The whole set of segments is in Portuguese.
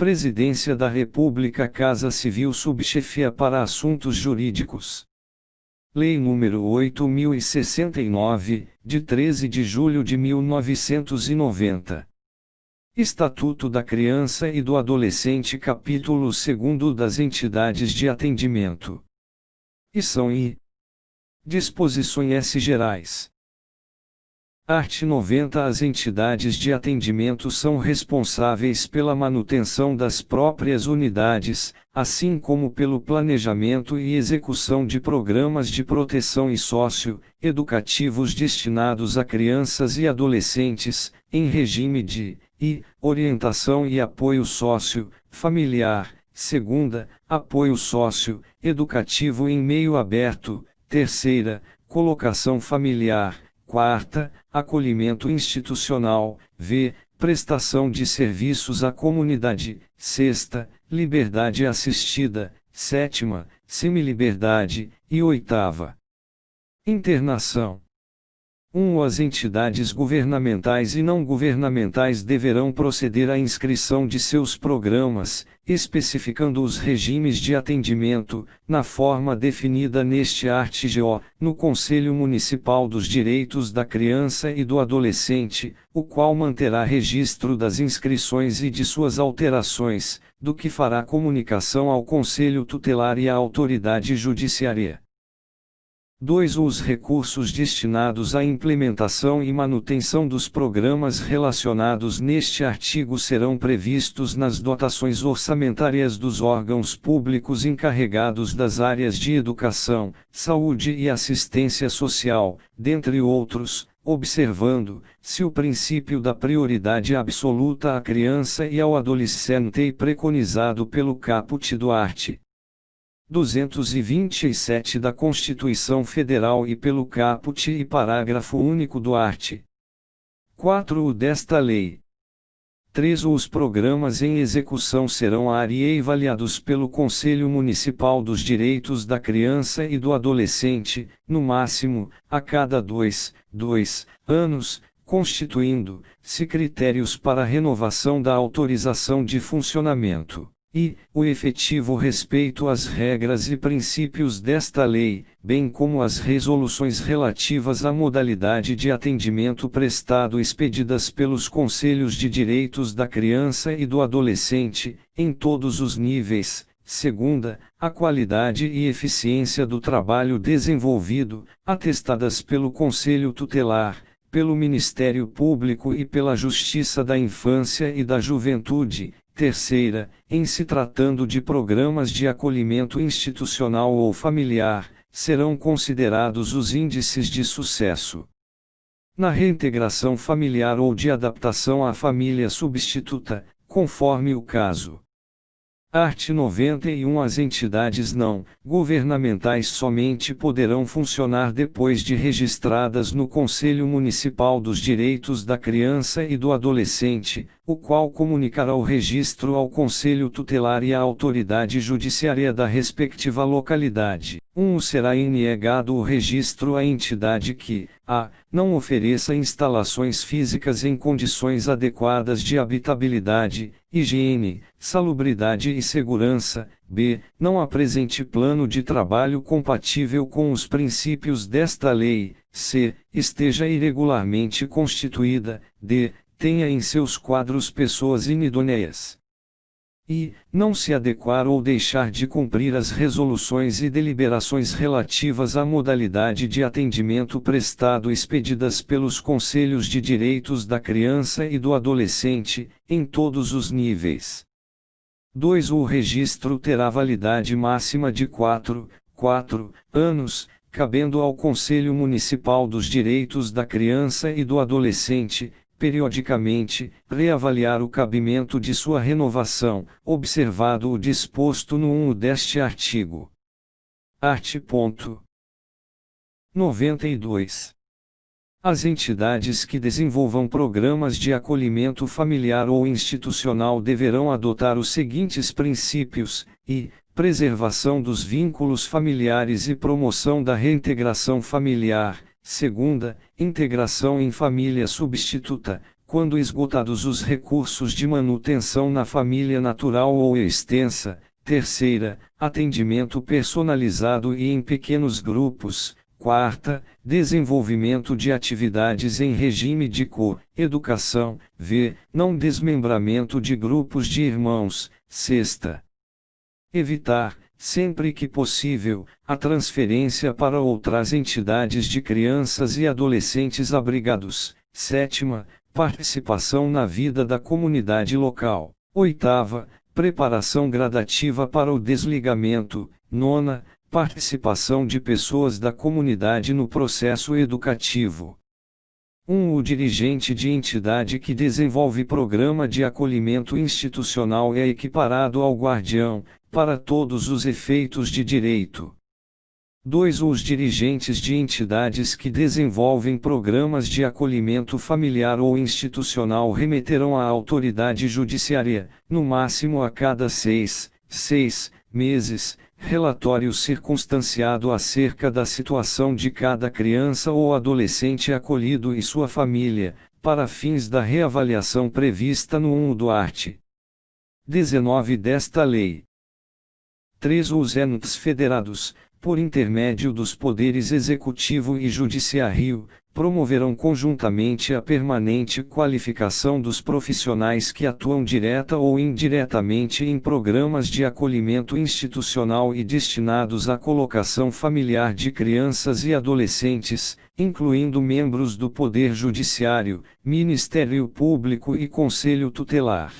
Presidência da República, Casa Civil, Subchefia para Assuntos Jurídicos. Lei nº 8.069, de 13 de julho de 1990. Estatuto da Criança e do Adolescente, capítulo 2º das entidades de atendimento. Disposições gerais. Art. 90. As entidades de atendimento são responsáveis pela manutenção das próprias unidades, assim como pelo planejamento e execução de programas de proteção e sócio-educativos destinados a crianças e adolescentes, em regime de orientação e apoio sócio-familiar. Segunda, apoio sócio-educativo em meio aberto. Terceira, colocação familiar. Quarta, acolhimento institucional. Prestação de serviços à comunidade. Sexta, liberdade assistida. Sétima, semiliberdade. E oitava, internação. As entidades governamentais e não governamentais deverão proceder à inscrição de seus programas, especificando os regimes de atendimento, na forma definida neste artigo, no Conselho Municipal dos Direitos da Criança e do Adolescente, o qual manterá registro das inscrições e de suas alterações, do que fará comunicação ao Conselho Tutelar e à autoridade judiciária. 2. Os recursos destinados à implementação e manutenção dos programas relacionados neste artigo serão previstos nas dotações orçamentárias dos órgãos públicos encarregados das áreas de educação, saúde e assistência social, dentre outros, observando-se o princípio da prioridade absoluta à criança e ao adolescente preconizado pelo caput do art. 227 da Constituição Federal e pelo caput e parágrafo único do art. 4 desta lei. 3. Os programas em execução serão avaliados pelo Conselho Municipal dos Direitos da Criança e do Adolescente, no máximo, a cada 2 anos, constituindo-se critérios para renovação da autorização de funcionamento. O efetivo respeito às regras e princípios desta lei, bem como às resoluções relativas à modalidade de atendimento prestado expedidas pelos Conselhos de Direitos da Criança e do Adolescente, em todos os níveis. Segunda, a qualidade e eficiência do trabalho desenvolvido, atestadas pelo Conselho Tutelar, pelo Ministério Público e pela Justiça da Infância e da Juventude. Terceira, em se tratando de programas de acolhimento institucional ou familiar, serão considerados os índices de sucesso na reintegração familiar ou de adaptação à família substituta, conforme o caso. Art. 91. As entidades não governamentais somente poderão funcionar depois de registradas no Conselho Municipal dos Direitos da Criança e do Adolescente, o qual comunicará o registro ao Conselho Tutelar e à autoridade judiciária da respectiva localidade. Será negado o registro à entidade que não ofereça instalações físicas em condições adequadas de habitabilidade, higiene, salubridade e segurança. Não apresente plano de trabalho compatível com os princípios desta lei. Esteja irregularmente constituída. Tenha em seus quadros pessoas inidôneas. Não se adequar ou deixar de cumprir as resoluções e deliberações relativas à modalidade de atendimento prestado expedidas pelos Conselhos de Direitos da Criança e do Adolescente, em todos os níveis. 2. O registro terá validade máxima de 4 anos, cabendo ao Conselho Municipal dos Direitos da Criança e do Adolescente, periodicamente, reavaliar o cabimento de sua renovação, observado o disposto no 1 deste artigo. Art. 92. As entidades que desenvolvam programas de acolhimento familiar ou institucional deverão adotar os seguintes princípios: preservação dos vínculos familiares e promoção da reintegração familiar. Segunda, integração em família substituta, quando esgotados os recursos de manutenção na família natural ou extensa. Terceira, atendimento personalizado e em pequenos grupos. Quarta, desenvolvimento de atividades em regime de co-educação. V, não desmembramento de grupos de irmãos. Sexta, evitar, sempre que possível, a transferência para outras entidades de crianças e adolescentes abrigados. Sétima, participação na vida da comunidade local. Oitava, preparação gradativa para o desligamento. Nona, participação de pessoas da comunidade no processo educativo. O dirigente de entidade que desenvolve programa de acolhimento institucional é equiparado ao guardião, para todos os efeitos de direito. 2. Os dirigentes de entidades que desenvolvem programas de acolhimento familiar ou institucional remeterão à autoridade judiciária, no máximo a cada 6 meses, relatório circunstanciado acerca da situação de cada criança ou adolescente acolhido e sua família, para fins da reavaliação prevista no 1 do art. 19 desta lei. 3. Os entes federados, por intermédio dos poderes executivo e judiciário, promoverão conjuntamente a permanente qualificação dos profissionais que atuam direta ou indiretamente em programas de acolhimento institucional e destinados à colocação familiar de crianças e adolescentes, incluindo membros do Poder Judiciário, Ministério Público e Conselho Tutelar.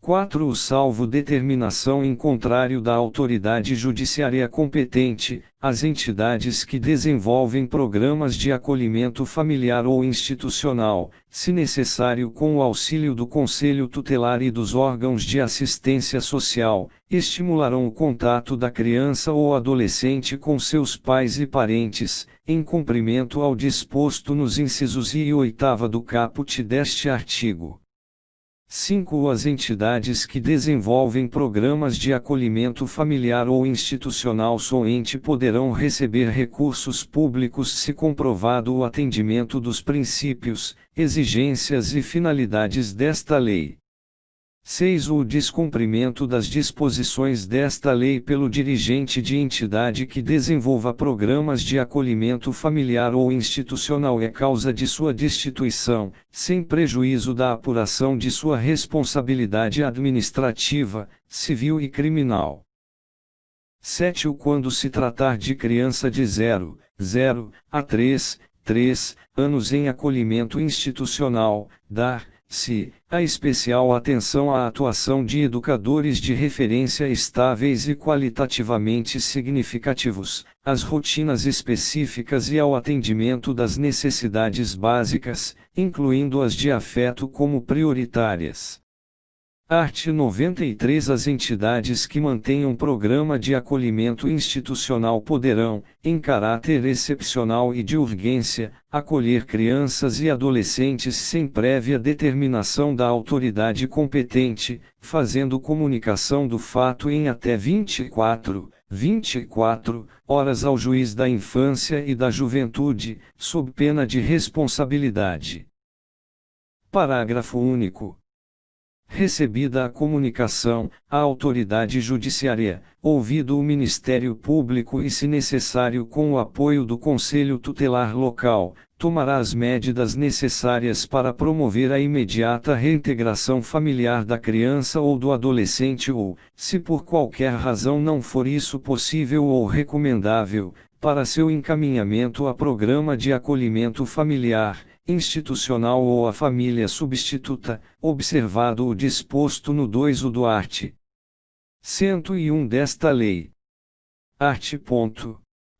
4. Salvo determinação em contrário da autoridade judiciária competente, as entidades que desenvolvem programas de acolhimento familiar ou institucional, se necessário com o auxílio do Conselho Tutelar e dos órgãos de assistência social, estimularão o contato da criança ou adolescente com seus pais e parentes, em cumprimento ao disposto nos incisos I e 8 do caput deste artigo. 5. As entidades que desenvolvem programas de acolhimento familiar ou institucional somente poderão receber recursos públicos se comprovado o atendimento dos princípios, exigências e finalidades desta lei. 6. O descumprimento das disposições desta lei pelo dirigente de entidade que desenvolva programas de acolhimento familiar ou institucional é causa de sua destituição, sem prejuízo da apuração de sua responsabilidade administrativa, civil e criminal. 7. Quando se tratar de criança de 0 a 3 anos em acolhimento institucional, dar-se a especial atenção à atuação de educadores de referência estáveis e qualitativamente significativos, às rotinas específicas e ao atendimento das necessidades básicas, incluindo as de afeto como prioritárias. Art. 93. As entidades que mantenham programa de acolhimento institucional poderão, em caráter excepcional e de urgência, acolher crianças e adolescentes sem prévia determinação da autoridade competente, fazendo comunicação do fato em até 24 horas ao juiz da infância e da juventude, sob pena de responsabilidade. Parágrafo único. Recebida a comunicação, a autoridade judiciária, ouvido o Ministério Público e se necessário com o apoio do Conselho Tutelar local, tomará as medidas necessárias para promover a imediata reintegração familiar da criança ou do adolescente ou, se por qualquer razão não for isso possível ou recomendável, para seu encaminhamento a programa de acolhimento familiar, institucional ou a família substituta, observado o disposto no 2 do art. 101 desta lei. Art.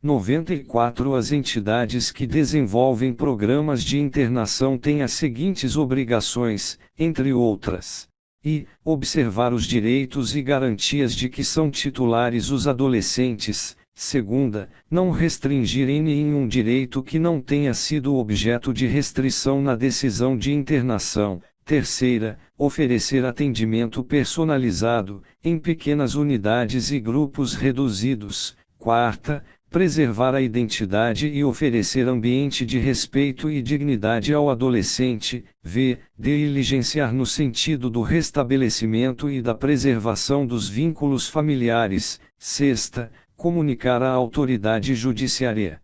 94. As entidades que desenvolvem programas de internação têm as seguintes obrigações, entre outras: e observar os direitos e garantias de que são titulares os adolescentes. Segunda, não restringir em nenhum direito que não tenha sido objeto de restrição na decisão de internação. Terceira, oferecer atendimento personalizado, em pequenas unidades e grupos reduzidos. Quarta, preservar a identidade e oferecer ambiente de respeito e dignidade ao adolescente, v. Diligenciar no sentido do restabelecimento e da preservação dos vínculos familiares, sexta, comunicar à autoridade judiciária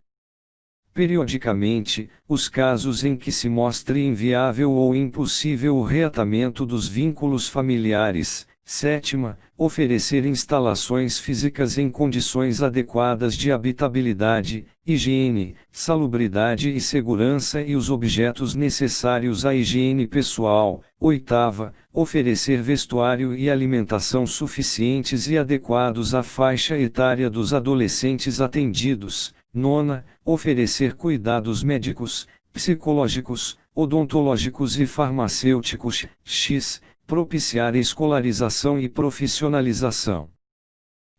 periodicamente, os casos em que se mostre inviável ou impossível o reatamento dos vínculos familiares. Sétima, oferecer instalações físicas em condições adequadas de habitabilidade, higiene, salubridade e segurança e os objetos necessários à higiene pessoal. Oitava, oferecer vestuário e alimentação suficientes e adequados à faixa etária dos adolescentes atendidos. Nona, oferecer cuidados médicos, psicológicos, odontológicos e farmacêuticos. X. Propiciar escolarização e profissionalização.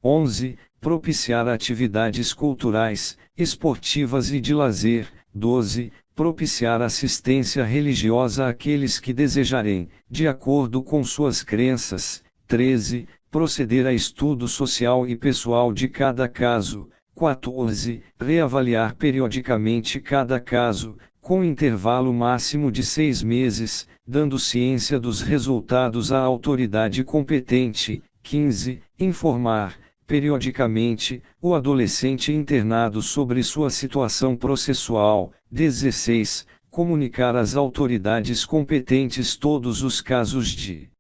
11. Propiciar atividades culturais, esportivas e de lazer. 12. Propiciar assistência religiosa àqueles que desejarem, de acordo com suas crenças. 13. Proceder a estudo social e pessoal de cada caso. 14. Reavaliar periodicamente cada caso, com intervalo máximo de 6 meses, dando ciência dos resultados à autoridade competente. 15. Informar, periodicamente, o adolescente internado sobre sua situação processual. 16. Comunicar às autoridades competentes todos os casos de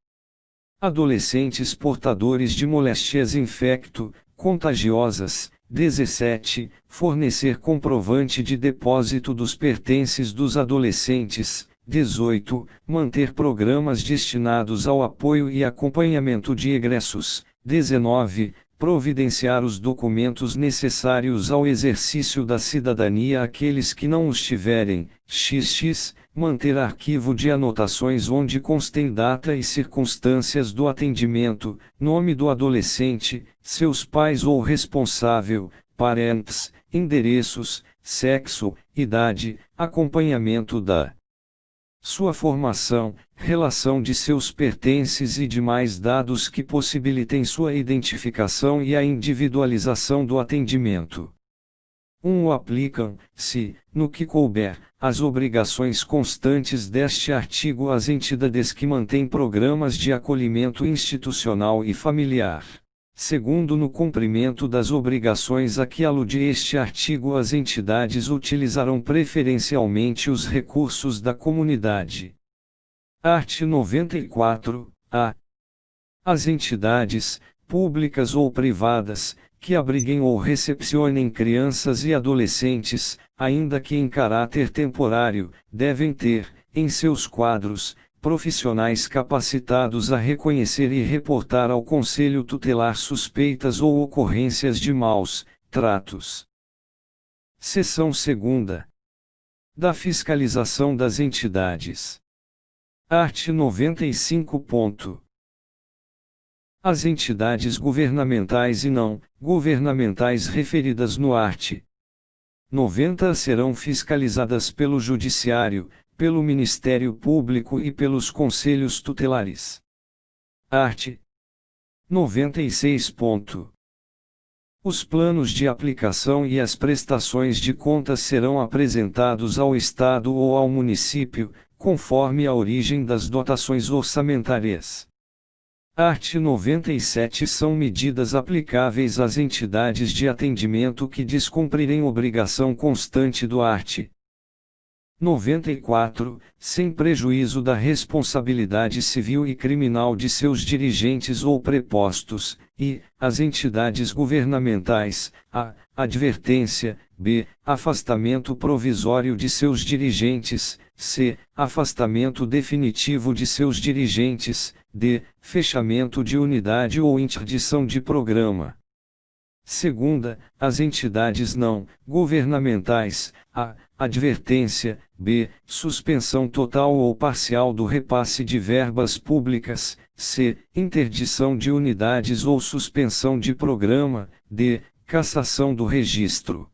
adolescentes portadores de moléstias infecto-contagiosas. 17. Fornecer comprovante de depósito dos pertences dos adolescentes. 18. Manter programas destinados ao apoio e acompanhamento de egressos. 19. Providenciar os documentos necessários ao exercício da cidadania àqueles que não os tiverem. XX. Manter arquivo de anotações onde constem data e circunstâncias do atendimento, nome do adolescente, seus pais ou responsável, parentes, endereços, sexo, idade, acompanhamento da sua formação, relação de seus pertences e demais dados que possibilitem sua identificação e a individualização do atendimento. 1. Aplicam, se, no que couber, as obrigações constantes deste artigo às entidades que mantêm programas de acolhimento institucional e familiar. Segundo, no cumprimento das obrigações a que alude este artigo, as entidades utilizarão preferencialmente os recursos da comunidade. Art. 94. A. As entidades, públicas ou privadas, que abriguem ou recepcionem crianças e adolescentes, ainda que em caráter temporário, devem ter, em seus quadros, profissionais capacitados a reconhecer e reportar ao Conselho Tutelar suspeitas ou ocorrências de maus tratos. Seção 2ª. Da fiscalização das entidades. Art. 95. As entidades governamentais e não governamentais referidas no art. 90 serão fiscalizadas pelo Judiciário, pelo Ministério Público e pelos Conselhos Tutelares. Art. 96. Os planos de aplicação e as prestações de contas serão apresentados ao Estado ou ao município, conforme a origem das dotações orçamentárias. Art. 97 são medidas aplicáveis às entidades de atendimento que descumprirem obrigação constante do art. 94, sem prejuízo da responsabilidade civil e criminal de seus dirigentes ou prepostos, e, as entidades governamentais, a. Advertência, b. Afastamento provisório de seus dirigentes, c. Afastamento definitivo de seus dirigentes, d. Fechamento de unidade ou interdição de programa. Segunda, as entidades não governamentais, a. Advertência, b. Suspensão total ou parcial do repasse de verbas públicas, c. Interdição de unidades ou suspensão de programa, d. Cassação do registro.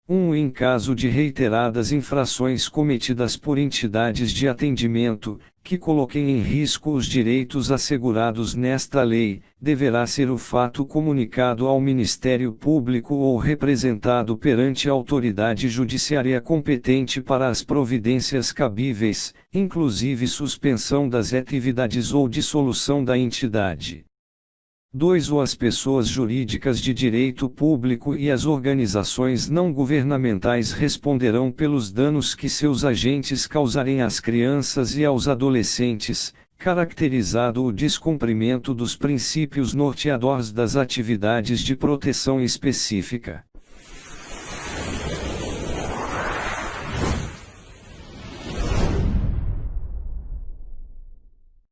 1. Em caso de reiteradas infrações cometidas por entidades de atendimento, que coloquem em risco os direitos assegurados nesta lei, deverá ser o fato comunicado ao Ministério Público ou representado perante a autoridade judiciária competente para as providências cabíveis, inclusive suspensão das atividades ou dissolução da entidade. 2. Ou as pessoas jurídicas de direito público e as organizações não governamentais responderão pelos danos que seus agentes causarem às crianças e aos adolescentes, caracterizado o descumprimento dos princípios norteadores das atividades de proteção específica.